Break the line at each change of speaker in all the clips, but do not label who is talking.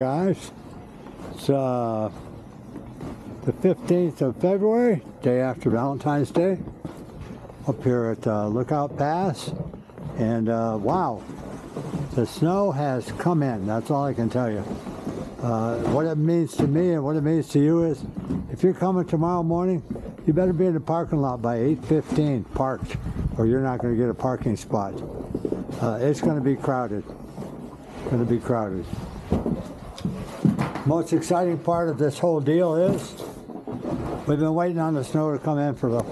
Guys, it's the 15th of February, day after Valentine's Day, up here at Lookout Pass, and wow, the snow has come in. That's all I can tell you. What it means to me and what it means to you is, if you're coming tomorrow morning, you better be in the parking lot by 8:15 parked, or you're not going to get a parking spot. It's going to be crowded. Going to be crowded. Most exciting part of this whole deal is we've been waiting on the snow to come in for the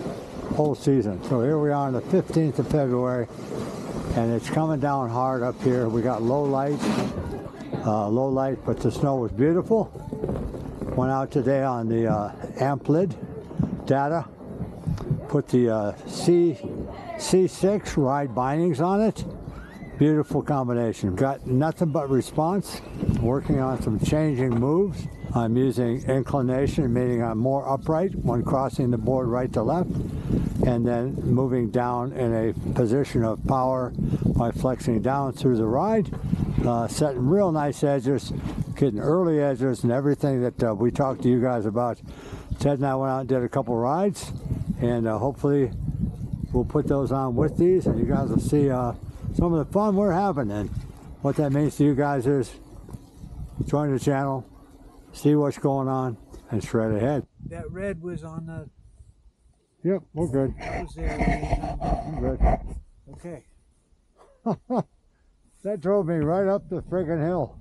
whole season. So here we are on the 15th of February, and it's coming down hard up here. We got low light, but the snow was beautiful. Went out today on the Amplid data, put the C6 ride bindings on it. Beautiful combination. Got nothing but response. Working on some changing moves. I'm using inclination, meaning I'm more upright when crossing the board right to left, and then moving down in a position of power by flexing down through the ride, setting real nice edges, getting early edges and everything that we talked to you guys about. Ted and I went out and did a couple rides, and hopefully we'll put those on with these, and you guys will see some of the fun we're having. And what that means to you guys is join the channel, see what's going on, and straight ahead.
That red was on the...
Yep, we're good.
That was there.
I'm good.
Okay.
That drove me right up the friggin' hill.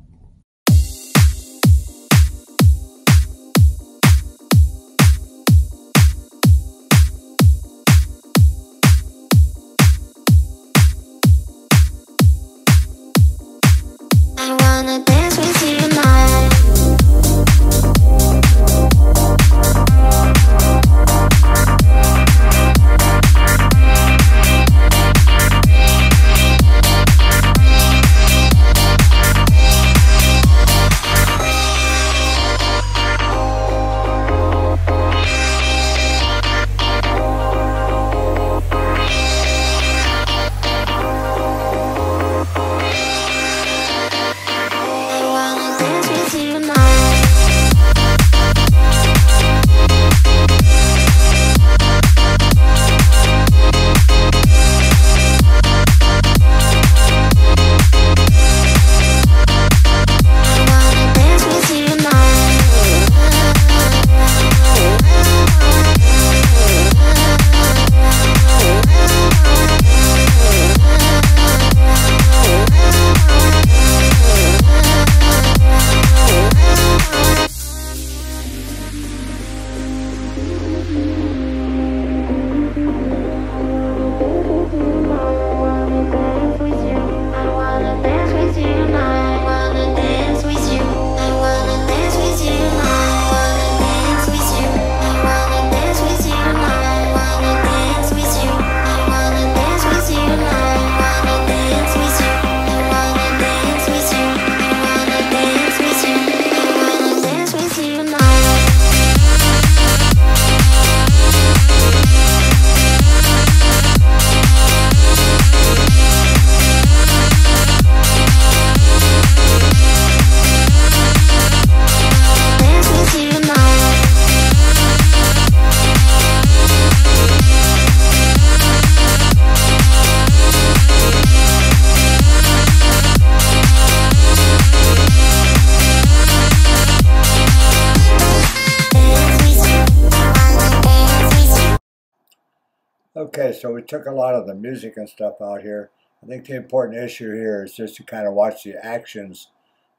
Okay, so we took a lot of the music and stuff out here. I think the important issue here is just to kind of watch the actions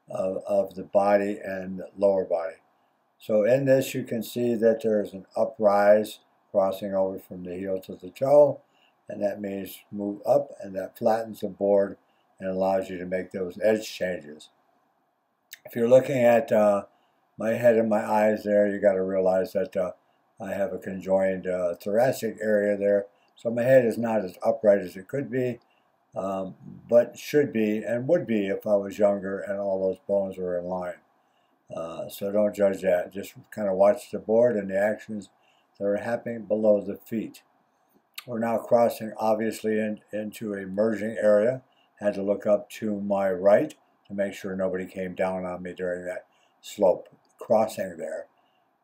of the body and the lower body. So in this, you can see that there's an uprise crossing over from the heel to the toe, and that means move up, and that flattens the board and allows you to make those edge changes. If you're looking at my head and my eyes there, you got to realize that I have a conjoined thoracic area there. So my head is not as upright as it could be, but should be and would be if I was younger and all those bones were in line. So don't judge that. Just kind of watch the board and the actions that are happening below the feet. We're now crossing obviously into a merging area. Had to look up to my right to make sure nobody came down on me during that slope crossing there.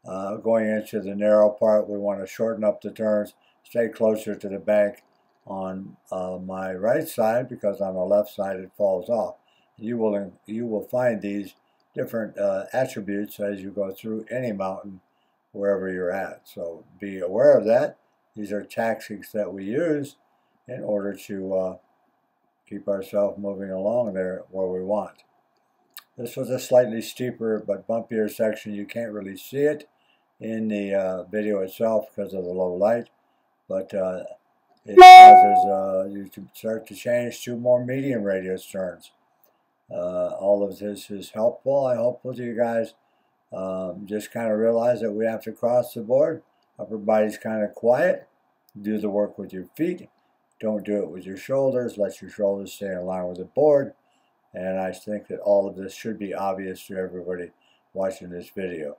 Going into the narrow part, we want to shorten up the turns, stay closer to the bank on my right side, because on the left side it falls off. You will find these different attributes as you go through any mountain wherever you're at. So be aware of that. These are tactics that we use in order to keep ourselves moving along there where we want. This was a slightly steeper but bumpier section. You can't really see it in the video itself because of the low light, but it causes you to start to change to more medium radius turns. All of this is helpful. I hope with you guys just kind of realize that we have to cross the board. Upper body's kind of quiet. Do the work with your feet. Don't do it with your shoulders. Let your shoulders stay in line with the board. And I think that all of this should be obvious to everybody watching this video.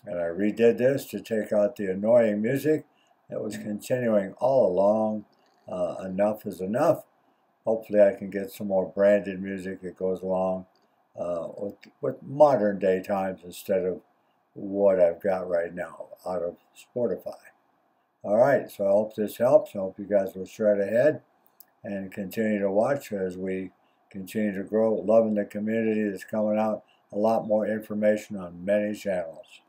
And I redid this to take out the annoying music that was continuing all along. Enough is enough. Hopefully I can get some more branded music that goes along with modern day times instead of what I've got right now out of Spotify. Alright, so I hope this helps. I hope you guys will shred ahead and continue to watch as we continue to grow. Loving the community that's coming out. A lot more information on many channels.